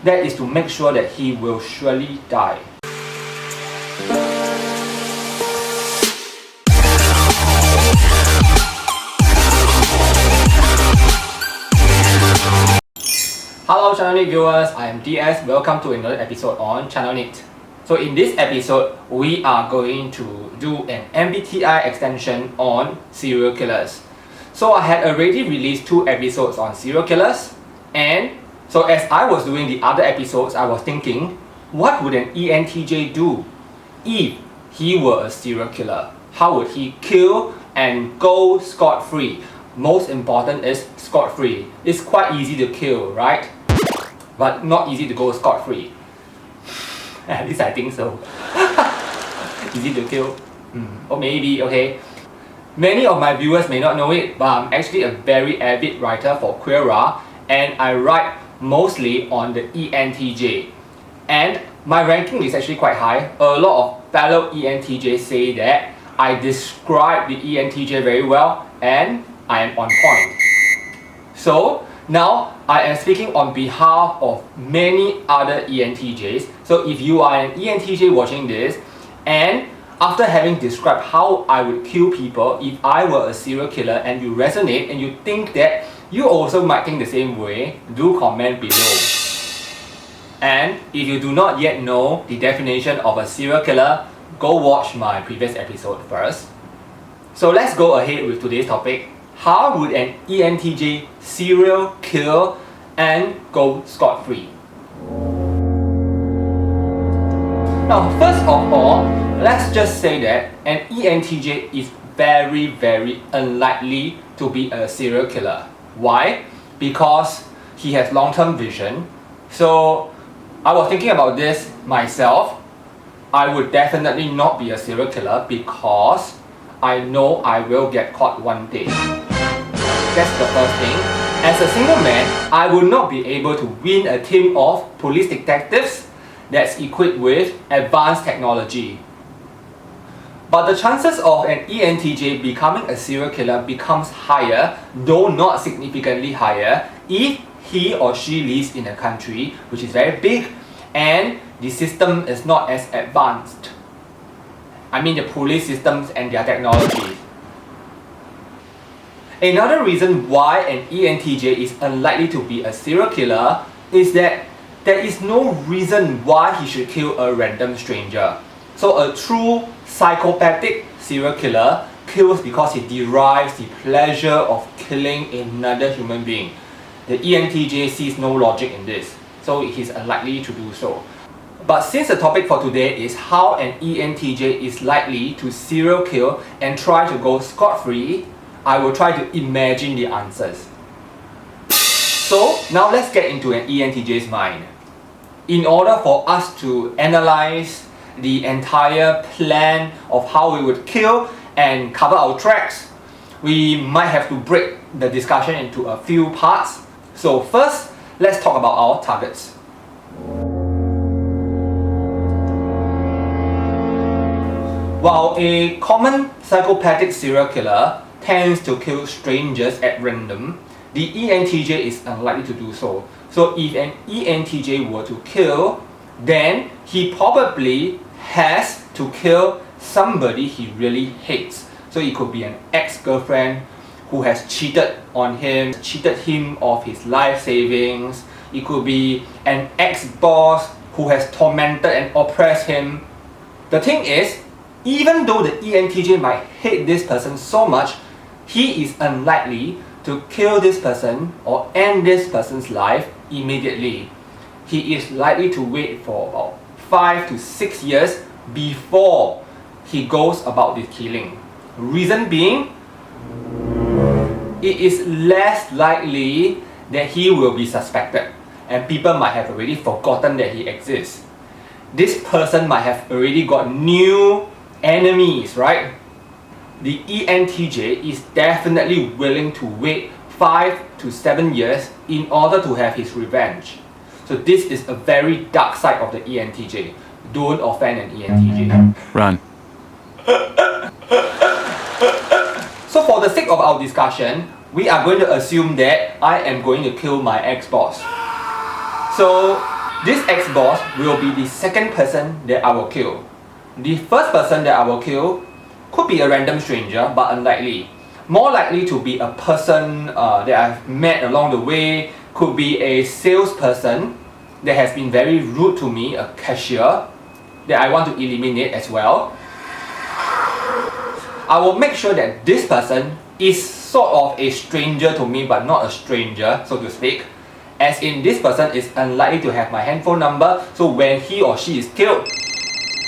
that is to make sure that he will surely die. Hello Channel NITT viewers, I am DS. Welcome to another episode on Channel NITT. So in this episode, we are going to do an MBTI extension on serial killers. So I had already released 2 episodes on serial killers, and so as I was doing the other episodes, I was thinking, what would an ENTJ do if he were a serial killer? How would he kill and go scot-free? Most important is scot-free. It's quite easy to kill, right? But not easy to go scot-free. At least I think so. Easy to kill? Or maybe, okay. Many of my viewers may not know it, but I'm actually a very avid writer for Quora, and I write mostly on the ENTJ. And my ranking is actually quite high. A lot of fellow ENTJs say that I describe the ENTJ very well and I am on point. So now I am speaking on behalf of many other ENTJs. So if you are an ENTJ watching this, and after having described how I would kill people if I were a serial killer and you resonate and you think that you also might think the same way, do comment below. And if you do not yet know the definition of a serial killer, go watch my previous episode first. So let's go ahead with today's topic. How would an ENTJ serial kill and go scot-free? Now, first of all, let's just say that an ENTJ is very unlikely to be a serial killer. Why? Because he has long-term vision. So I was thinking about this myself. I would definitely not be a serial killer because I know I will get caught one day. That's the first thing. As a single man, I will not be able to win a team of police detectives that's equipped with advanced technology. But the chances of an ENTJ becoming a serial killer becomes higher, though not significantly higher, if he or she lives in a country which is very big and the system is not as advanced. I mean the police systems and their technology. Another reason why an ENTJ is unlikely to be a serial killer is that there is no reason why he should kill a random stranger. So a true psychopathic serial killer kills because he derives the pleasure of killing another human being. The ENTJ sees no logic in this, so he's unlikely to do so. But since the topic for today is how an ENTJ is likely to serial kill and try to go scot-free, I will try to imagine the answers. So now let's get into an ENTJ's mind. In order for us to analyze the entire plan of how we would kill and cover our tracks, we might have to break the discussion into a few parts. So first, let's talk about our targets. While a common psychopathic serial killer tends to kill strangers at random, the ENTJ is unlikely to do so. So if an ENTJ were to kill, then he probably has to kill somebody he really hates. So it could be an ex-girlfriend who has cheated on him, cheated him of his life savings. It could be an ex-boss who has tormented and oppressed him. The thing is, even though the ENTJ might hate this person so much, he is unlikely to kill this person or end this person's life immediately. He is likely to wait for about 5 to 6 years before he goes about this killing. Reason being, it is less likely that he will be suspected and people might have already forgotten that he exists. This person might have already got new enemies, right? The ENTJ is definitely willing to wait 5 to 7 years in order to have his revenge. So this is a very dark side of the ENTJ. Don't offend an ENTJ. Run. So for the sake of our discussion, we are going to assume that I am going to kill my ex-boss. So This ex-boss will be the second person that I will kill. The first person that I will kill could be a random stranger, but unlikely. More likely to be a person that I've met along the way, could be a salesperson that has been very rude to me, a cashier, that I want to eliminate as well. I will make sure that this person is sort of a stranger to me, but not a stranger, so to speak. As in, this person is unlikely to have my handphone number, so when he or she is killed,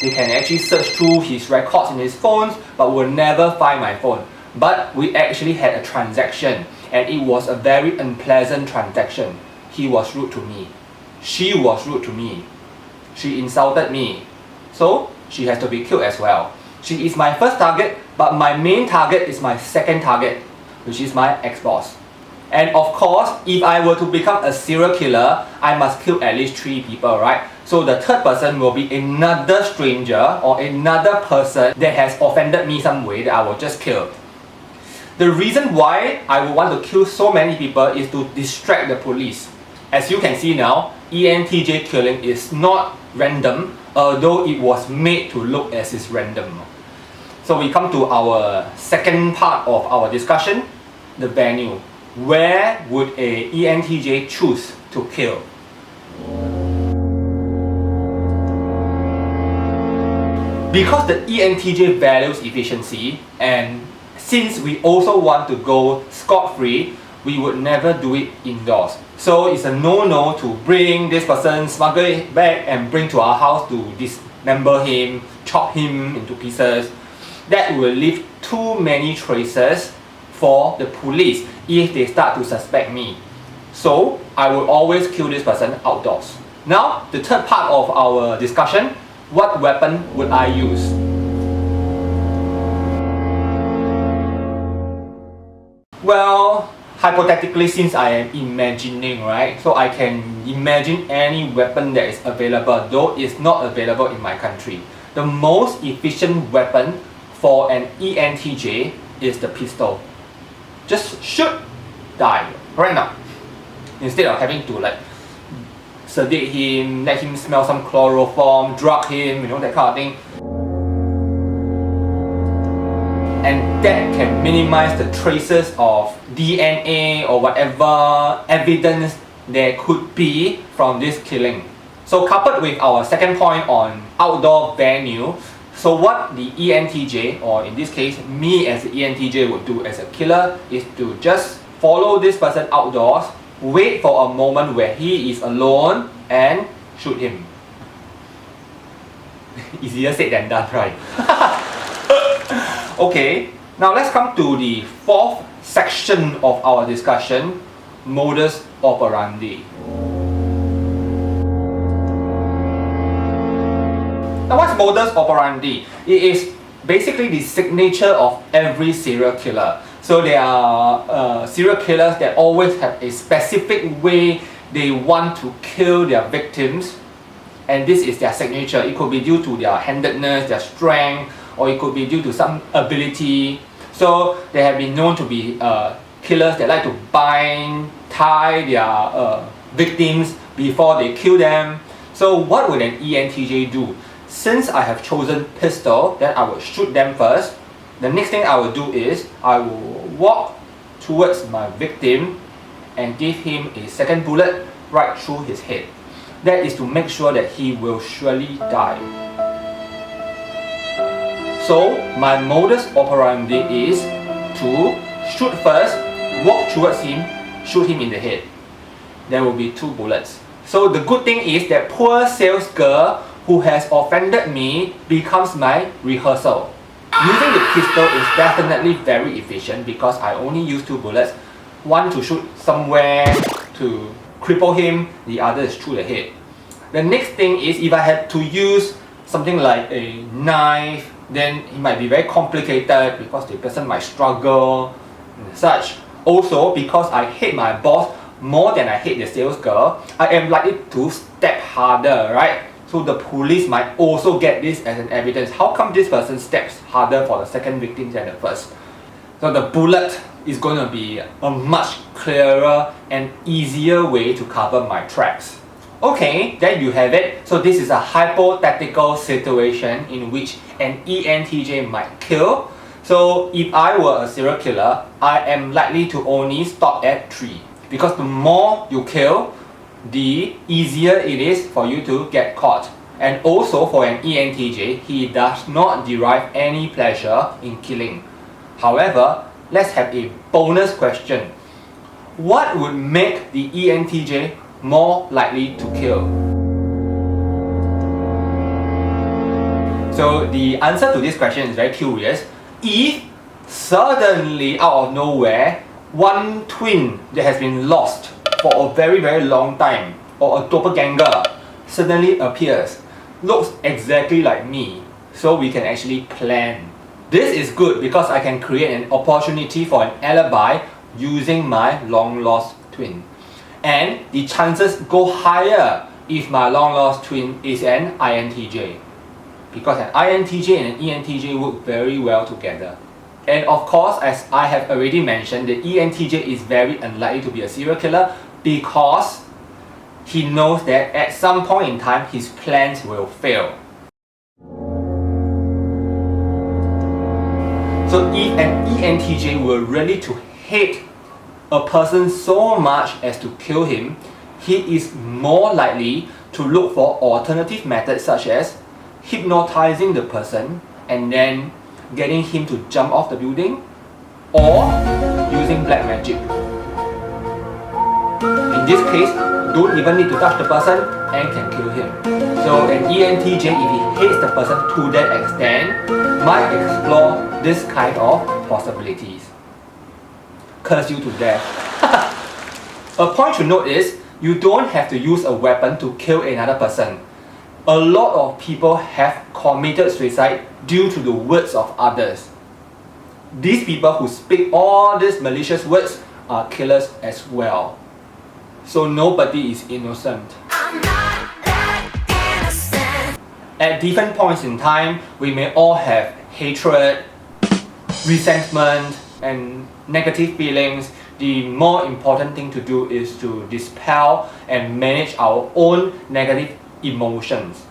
they can actually search through his records in his phones, but will never find my phone. But we actually had a transaction, and it was a very unpleasant transaction. He was rude to me. She was rude to me. She insulted me. So, she has to be killed as well. She is my first target, but my main target is my second target, which is my ex-boss. And of course, if I were to become a serial killer, I must kill at least 3 people, right? So the third person will be another stranger or another person that has offended me some way that I will just kill. The reason why I would want to kill so many people is to distract the police. As you can see now, ENTJ killing is not random, although it was made to look as is random. So we come to our second part of our discussion, the venue. Where would a ENTJ choose to kill? Because the ENTJ values efficiency, and since we also want to go scot-free, we would never do it indoors. So it's a no-no to bring this person, smuggle it back and bring to our house to dismember him, chop him into pieces. That will leave too many traces for the police if they start to suspect me. So I will always kill this person outdoors. Now, the third part of our discussion, what weapon would I use? Well, hypothetically, since I am imagining, right? So I can imagine any weapon that is available, though it's not available in my country. The most efficient weapon for an ENTJ is the pistol. Just shoot, die, right now. Instead of having to sedate him, let him smell some chloroform, drug him, that kind of thing. And that can minimize the traces of DNA or whatever evidence there could be from this killing. So coupled with our second point on outdoor venue, so what the ENTJ, or in this case me as the ENTJ would do as a killer, is to just follow this person outdoors, wait for a moment where he is alone and shoot him. Easier said than done, right? Okay, now let's come to the fourth section of our discussion, modus operandi. Now what's modus operandi? It is basically the signature of every serial killer. So there are serial killers that always have a specific way they want to kill their victims, and this is their signature. It could be due to their handedness, their strength, or it could be due to some ability. So they have been known to be killers that like to tie their victims before they kill them. So what would an ENTJ do? Since I have chosen pistol, then I will shoot them first. The next thing I will do is I will walk towards my victim and give him a second bullet right through his head. That is to make sure that he will surely die. So my modus operandi is to shoot first, walk towards him, shoot him in the head. There will be 2 bullets. So the good thing is that poor sales girl who has offended me becomes my rehearsal. Using the pistol is definitely very efficient because I only use 2 bullets. One to shoot somewhere to cripple him, the other is through the head. The next thing is if I had to use something like a knife, then it might be very complicated because the person might struggle and such. Also, because I hate my boss more than I hate the sales girl, I am likely to step harder, right? So the police might also get this as an evidence. How come this person steps harder for the second victim than the first? So the bullet is going to be a much clearer and easier way to cover my tracks. Okay, there you have it. So this is a hypothetical situation in which an ENTJ might kill. So if I were a serial killer, I am likely to only stop at 3. Because the more you kill, the easier it is for you to get caught. And also for an ENTJ, he does not derive any pleasure in killing. However, let's have a bonus question. What would make the ENTJ more likely to kill? So the answer to this question is very curious. If suddenly out of nowhere, one twin that has been lost for a very long time, or a doppelganger, suddenly appears, looks exactly like me, so we can actually plan. This is good because I can create an opportunity for an alibi using my long lost twin. And the chances go higher if my long lost twin is an INTJ. Because an INTJ and an ENTJ work very well together. And of course, as I have already mentioned, the ENTJ is very unlikely to be a serial killer because he knows that at some point in time his plans will fail. So if an ENTJ were really to hate a person so much as to kill him, he is more likely to look for alternative methods such as hypnotizing the person and then getting him to jump off the building, or using black magic. In this case, don't even need to touch the person and can kill him. So an ENTJ, if he hates the person to that extent, might explore this kind of possibilities. Curse you to death. A point to note is, you don't have to use a weapon to kill another person. A lot of people have committed suicide due to the words of others. These people who speak all these malicious words are killers as well. So nobody is innocent. I'm not that innocent. At different points in time, we may all have hatred, resentment, and negative feelings. The more important thing to do is to dispel and manage our own negative emotions.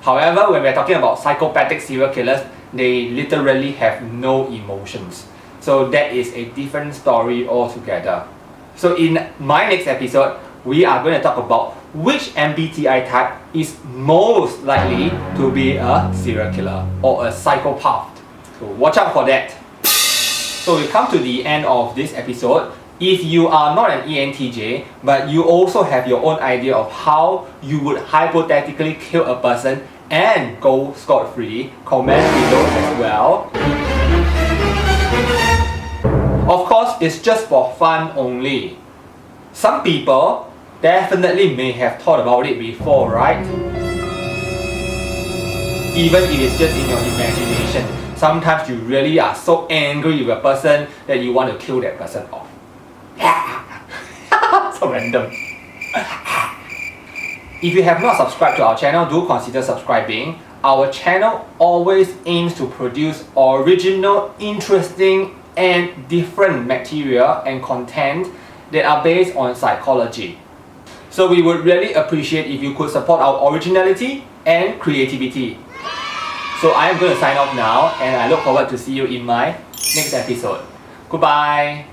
However, when we're talking about psychopathic serial killers, they literally have no emotions. So that is a different story altogether. So in my next episode, we are going to talk about which MBTI type is most likely to be a serial killer or a psychopath. So watch out for that. So we come to the end of this episode. If you are not an ENTJ, but you also have your own idea of how you would hypothetically kill a person and go scot-free, comment below as well. Of course, it's just for fun only. Some people definitely may have thought about it before, right? Even if it's just in your imagination. Sometimes you really are so angry with a person that you want to kill that person off. So random. If you have not subscribed to our channel, do consider subscribing. Our channel always aims to produce original, interesting, and different material and content that are based on psychology. So we would really appreciate if you could support our originality and creativity. So I am going to sign off now, and I look forward to see you in my next episode. Goodbye!